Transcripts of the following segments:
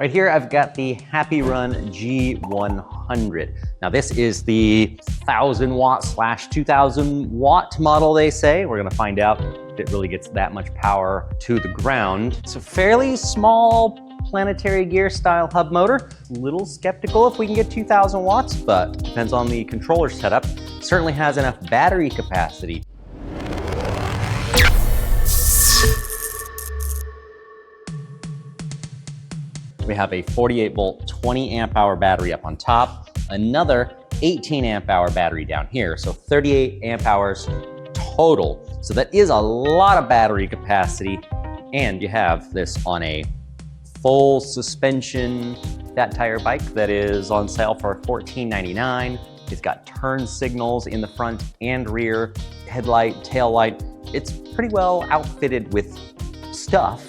Right here, I've got the Happyrun G100. Now this is the 1000 watt / 2000 watt model, they say. We're gonna find out if it really gets that much power to the ground. It's a fairly small planetary gear style hub motor. A little skeptical if we can get 2000 watts, but depends on the controller setup. Certainly has enough battery capacity. We have a 48 volt, 20 amp hour battery up on top, another 18 amp hour battery down here. So 38 amp hours total. So that is a lot of battery capacity. And you have this on a full suspension fat tire bike that is on sale for $14.99. It's got turn signals in the front and rear, headlight, tail light. It's pretty well outfitted with stuff.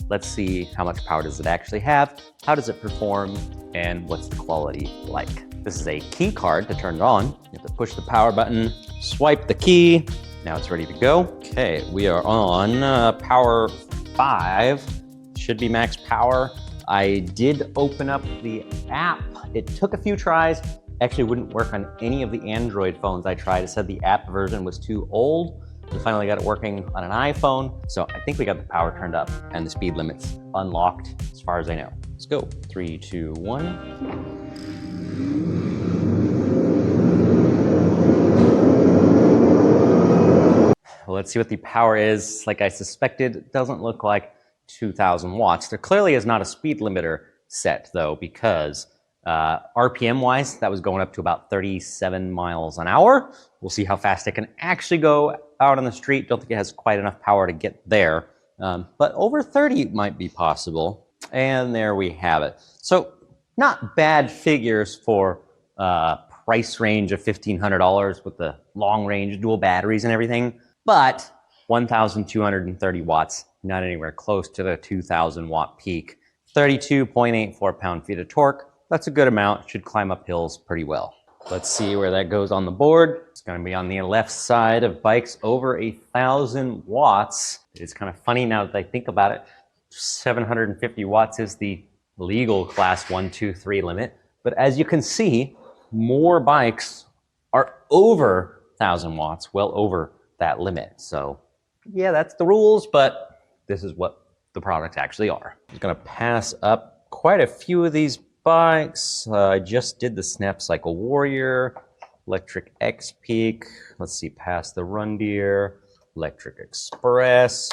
Let's see how much power does it actually have, how does it perform, and what's the quality like. This is a key card to turn it on. You have to push the power button, swipe the key. Now it's ready to go. Okay, we are on power 5. Should be max power. I did open up the app. It took a few tries. Actually wouldn't work on any of the Android phones I tried. It said the app version was too old. We finally got it working on an iPhone. So I think we got the power turned up and the speed limits unlocked as far as I know. Let's go. 3, 2, 1. Well, let's see what the power is. Like I suspected, it doesn't look like 2000 watts. There clearly is not a speed limiter set though, because RPM wise, that was going up to about 37 miles an hour. We'll see how fast it can actually go out on the street. Don't think it has quite enough power to get there, but over 30 might be possible. And there we have it. So not bad figures for price range of $1,500 with the long range dual batteries and everything, but 1,230 watts, not anywhere close to the 2000 watt peak. 32.84 pound-feet of torque. That's a good amount, should climb up hills pretty well. Let's see where that goes on the board. It's gonna be on the left side of bikes over 1,000 watts. It's kind of funny now that I think about it. 750 watts is the legal class 1, 2, 3 limit. But as you can see, more bikes are over 1,000 watts, well over that limit. So yeah, that's the rules, but this is what the products actually are. I'm gonna pass up quite a few of these bikes. I just did the Snapcycle Warrior, Electric X Peak. Let's see, past the Run Deer, Electric Express.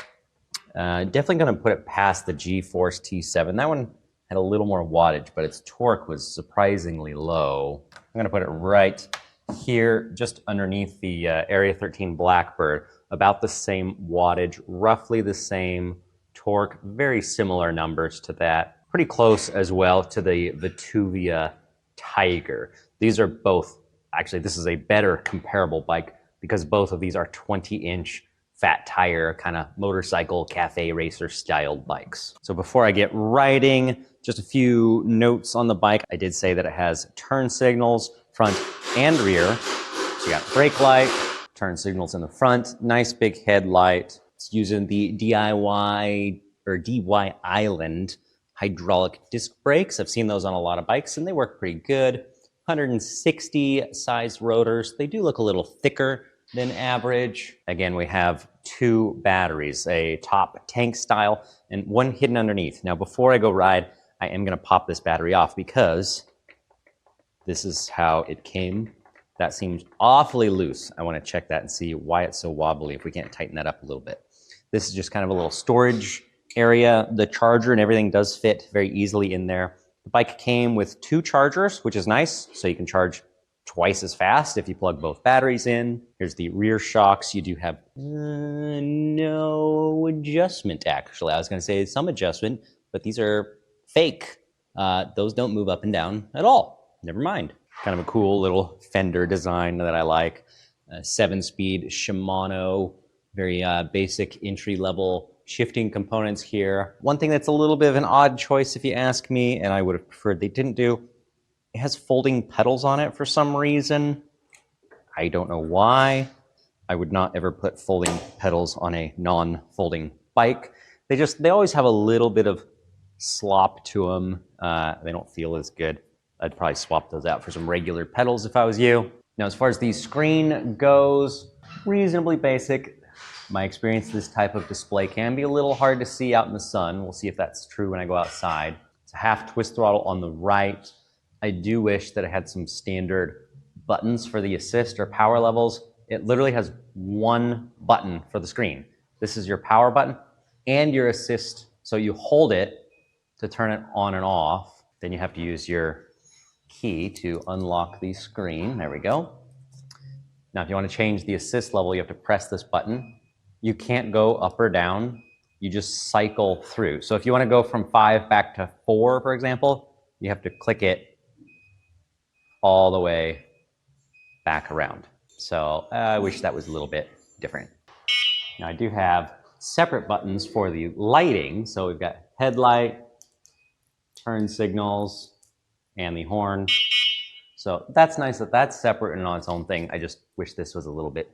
Definitely gonna put it past the G-Force T7. That one had a little more wattage, but its torque was surprisingly low. I'm gonna put it right here, just underneath the Area 13 Blackbird. About the same wattage, roughly the same torque, very similar numbers to that. Pretty close as well to the Tuvia Tiger. These are both, actually this is a better comparable bike because both of these are 20-inch fat tire kind of motorcycle cafe racer styled bikes. So before I get riding, just a few notes on the bike. I did say that it has turn signals front and rear. So you got brake light, turn signals in the front, nice big headlight. It's using the DIY Island hydraulic disc brakes. I've seen those on a lot of bikes and they work pretty good. 160 size rotors. They do look a little thicker than average. Again, we have 2 batteries, a top tank style and one hidden underneath. Now, before I go ride, I am gonna pop this battery off because this is how it came. That seems awfully loose. I wanna check that and see why it's so wobbly, if we can't tighten that up a little bit. This is just kind of a little storage area. The charger and everything does fit very easily in there. The bike came with 2 chargers, which is nice. So you can charge twice as fast if you plug both batteries in. Here's the rear shocks. You do have no adjustment, actually. I was gonna say some adjustment, but these are fake. Those don't move up and down at all. Never mind. Kind of a cool little fender design that I like. 7-speed Shimano, very basic entry-level shifting components here. One thing that's a little bit of an odd choice if you ask me, and I would have preferred they didn't do, it has folding pedals on it for some reason. I don't know why. I would not ever put folding pedals on a non-folding bike. They always have a little bit of slop to them. They don't feel as good. I'd probably swap those out for some regular pedals if I was you. Now, as far as the screen goes, reasonably basic. My experience, this type of display can be a little hard to see out in the sun. We'll see if that's true when I go outside. It's a half twist throttle on the right. I do wish that it had some standard buttons for the assist or power levels. It literally has one button for the screen. This is your power button and your assist. So you hold it to turn it on and off. Then you have to use your key to unlock the screen. There we go. Now, if you want to change the assist level, you have to press this button. You can't go up or down. You just cycle through. So if you want to go from 5 back to 4, for example, you have to click it all the way back around. So I wish that was a little bit different. Now, I do have separate buttons for the lighting. So we've got headlight, turn signals, and the horn. So that's nice that that's separate and on its own thing. I just wish this was a little bit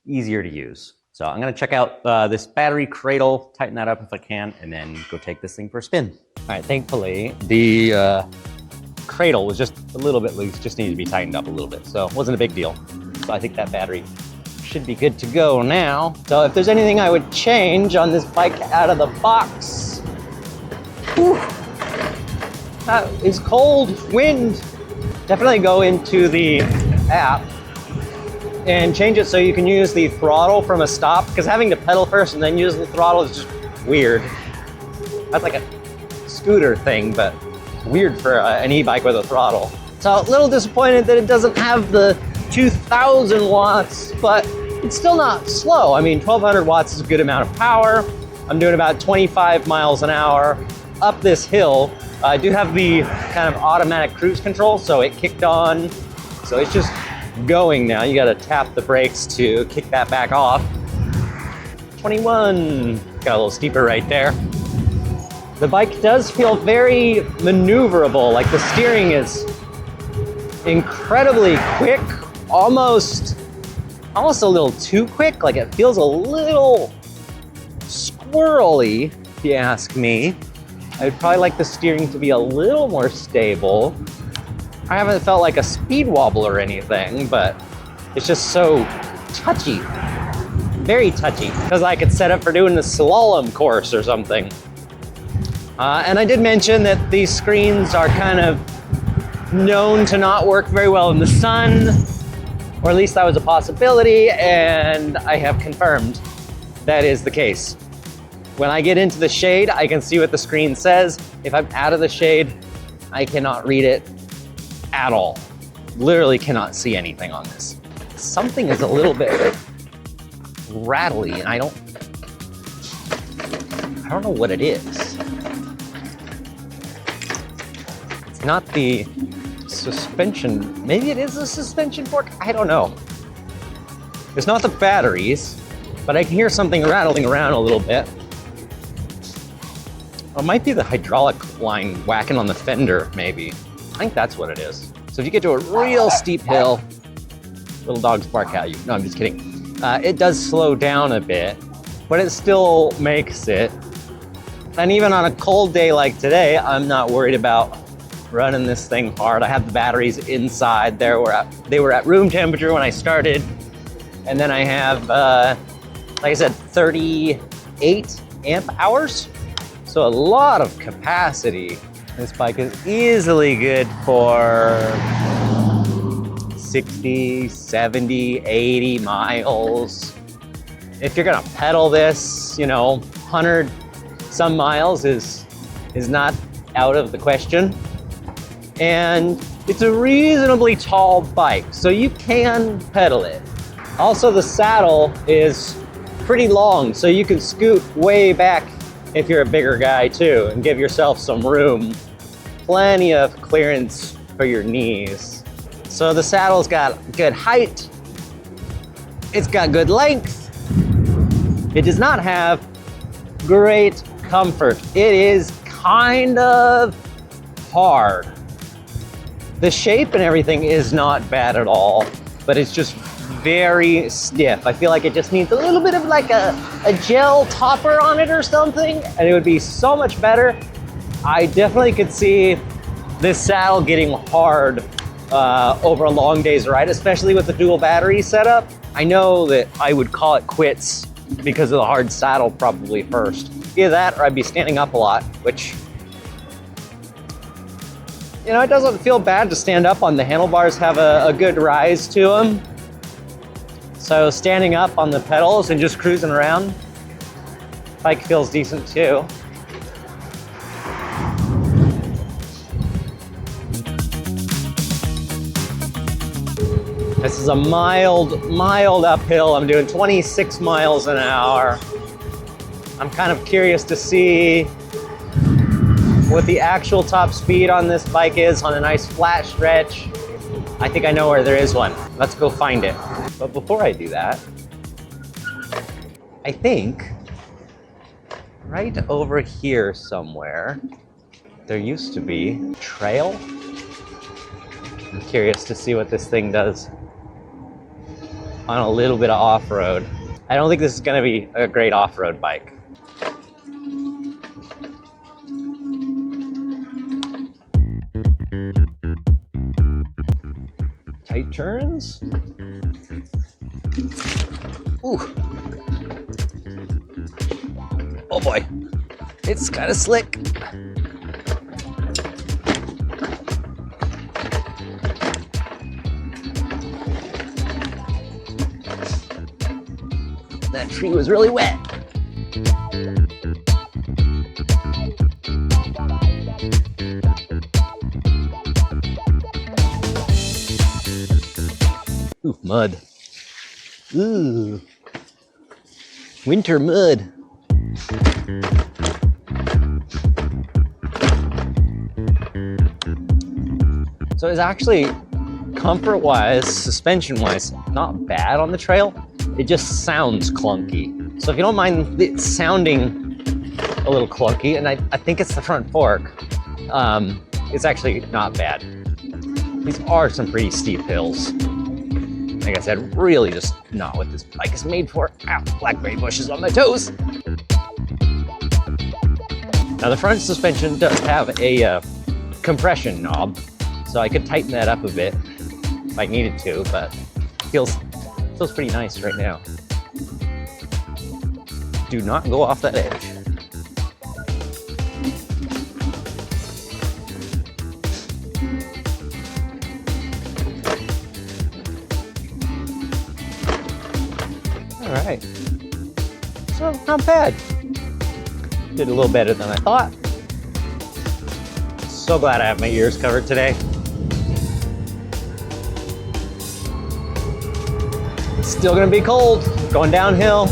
easier to use. So I'm gonna check out this battery cradle, tighten that up if I can, and then go take this thing for a spin. All right, thankfully, the cradle was just a little bit loose, just needed to be tightened up a little bit. So it wasn't a big deal. So I think that battery should be good to go now. So if there's anything I would change on this bike out of the box, whew, that is cold wind. Definitely go into the app and change it so you can use the throttle from a stop, because having to pedal first and then use the throttle is just weird. That's like a scooter thing, but weird for an e-bike with a throttle. So a little disappointed that it doesn't have the 2000 watts, but it's still not slow. I mean, 1200 watts is a good amount of power. I'm doing about 25 miles an hour up this hill. I do have the kind of automatic cruise control, so it kicked on. So it's just going now. You gotta tap the brakes to kick that back off. 21, got a little steeper right there. The bike does feel very maneuverable, like the steering is incredibly quick, almost a little too quick. Like it feels a little squirrely, if you ask me. I'd probably like the steering to be a little more stable. I haven't felt like a speed wobble or anything, but it's just so touchy, very touchy. Feels like it's set up for doing a slalom course or something. And I did mention that these screens are kind of known to not work very well in the sun, or at least that was a possibility, and I have confirmed that is the case. When I get into the shade, I can see what the screen says. If I'm out of the shade, I cannot read it at all. Literally cannot see anything on this. Something is a little bit rattly, and I don't know what it is. It's not the suspension. Maybe it is a suspension fork. I don't know. It's not the batteries, but I can hear something rattling around a little bit. It might be the hydraulic line whacking on the fender, maybe. I think that's what it is. So if you get to a real steep hill, little dogs bark at you. No, I'm just kidding. It does slow down a bit, but it still makes it. And even on a cold day like today, I'm not worried about running this thing hard. I have the batteries inside. They were at room temperature when I started. And then I have, like I said, 38 amp hours. So a lot of capacity. This bike is easily good for 60, 70, 80 miles. If you're gonna pedal this, 100 some miles is not out of the question. And it's a reasonably tall bike, so you can pedal it. Also, the saddle is pretty long, so you can scoot way back if you're a bigger guy too, and give yourself some room. Plenty of clearance for your knees. So the saddle's got good height. It's got good length. It does not have great comfort. It is kind of hard. The shape and everything is not bad at all, but it's just very stiff. I feel like it just needs a little bit of like a gel topper on it or something, and it would be so much better. I definitely could see this saddle getting hard over a long day's ride, especially with the dual battery setup. I know that I would call it quits because of the hard saddle probably first. Either that or I'd be standing up a lot, which, you know, it doesn't feel bad to stand up on the handlebars, have a good rise to them. So standing up on the pedals and just cruising around, bike feels decent too. This is a mild uphill. I'm doing 26 miles an hour. I'm kind of curious to see what the actual top speed on this bike is on a nice flat stretch. I think I know where there is one. Let's go find it. But before I do that, I think right over here somewhere, there used to be a trail. I'm curious to see what this thing does on a little bit of off-road. I don't think this is gonna be a great off-road bike. Tight turns. Ooh. Oh boy, it's kind of slick. That tree was really wet. Ooh, mud. Ooh, winter mud. So it's actually, comfort-wise, suspension-wise, not bad on the trail. It just sounds clunky. So if you don't mind it sounding a little clunky, and I think it's the front fork, it's actually not bad. These are some pretty steep hills. Like I said, really just not what this bike is made for. Ow, blackberry bushes on my toes. Now the front suspension does have a compression knob, so I could tighten that up a bit if I needed to, but it feels pretty nice right now. Do not go off that edge. All right, so not bad. Did a little better than I thought. So glad I have my ears covered today. Still gonna be cold, going downhill.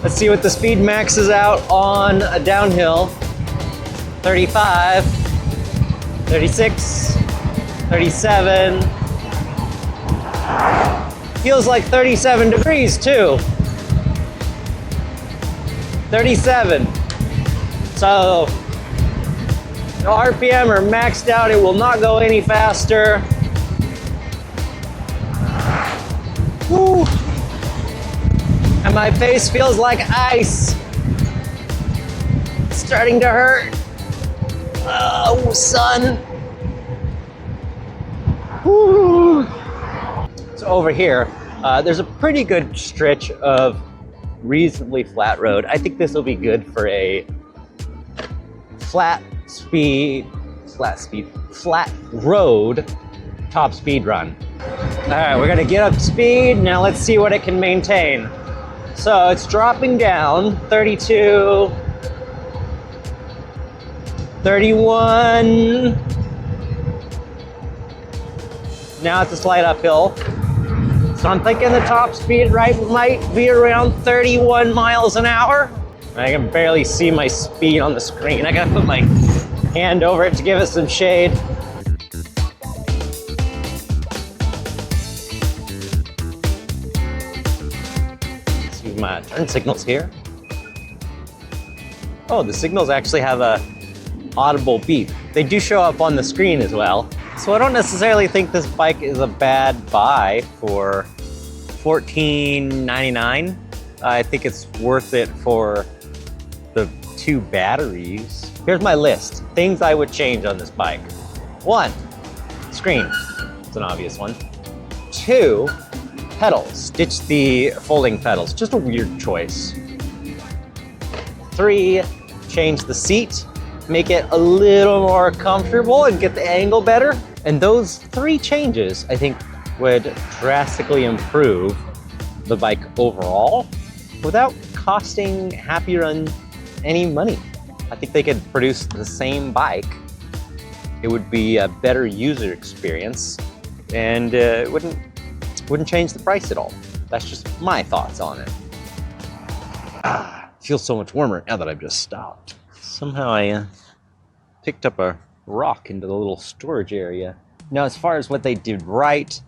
Let's see what the speed maxes out on a downhill. 35, 36, 37. Feels like 37 degrees too. 37. So the RPM are maxed out. It will not go any faster. Woo. And my face feels like ice. It's starting to hurt. Oh, sun. Woo. So over here, there's a pretty good stretch of reasonably flat road. I think this will be good for a flat road top speed run. All right, we're gonna get up to speed. Now let's see what it can maintain. So it's dropping down, 32, 31. Now it's a slight uphill. So I'm thinking the top speed might be around 31 miles an hour. I can barely see my speed on the screen. I gotta put my hand over it to give it some shade. See my turn signals here. Oh, the signals actually have a audible beep. They do show up on the screen as well. So I don't necessarily think this bike is a bad buy for $14.99. I think it's worth it for the 2 batteries. Here's my list. Things I would change on this bike. 1, screen. It's an obvious one. 2, pedals. Ditch the folding pedals. Just a weird choice. 3, change the seat. Make it a little more comfortable and get the angle better. And those 3 changes, I think, would drastically improve the bike overall without costing Happyrun any money. I think they could produce the same bike. It would be a better user experience, and it wouldn't change the price at all. That's just my thoughts on it. It feels so much warmer now that I've just stopped. Somehow I picked up a rock into the little storage area. Now, as far as what they did right,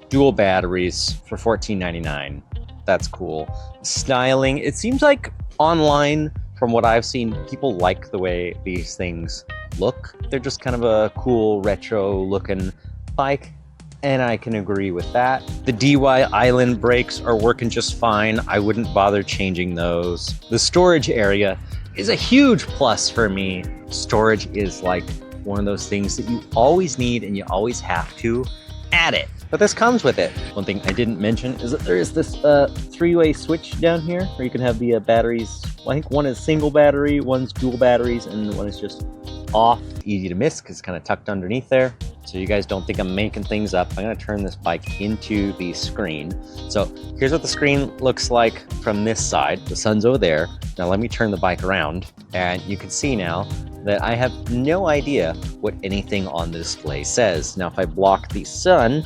dual batteries for $14.99. That's cool. Styling, it seems like online, from what I've seen, people like the way these things look. They're just kind of a cool retro looking bike, and I can agree with that. The DY Island brakes are working just fine. I wouldn't bother changing those. The storage area is a huge plus for me. Storage is like one of those things that you always need and you always have to add it. But this comes with it. One thing I didn't mention is that there is this 3-way switch down here where you can have the batteries. Well, I think one is single battery, one's dual batteries, and one is just off. Easy to miss because it's kind of tucked underneath there. So you guys don't think I'm making things up. I'm gonna turn this bike into the screen. So here's what the screen looks like from this side. The sun's over there. Now let me turn the bike around, and you can see now that I have no idea what anything on the display says. Now if I block the sun,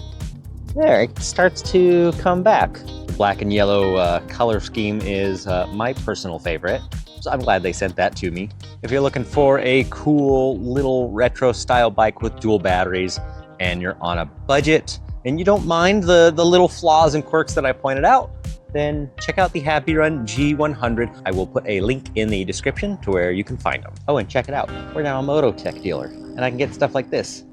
there, it starts to come back. The black and yellow color scheme is my personal favorite, so I'm glad they sent that to me. If you're looking for a cool little retro style bike with dual batteries and you're on a budget and you don't mind the little flaws and quirks that I pointed out, then check out the Happyrun G100. I will put a link in the description to where you can find them. Oh, and check it out. We're now a Moto Tech dealer, and I can get stuff like this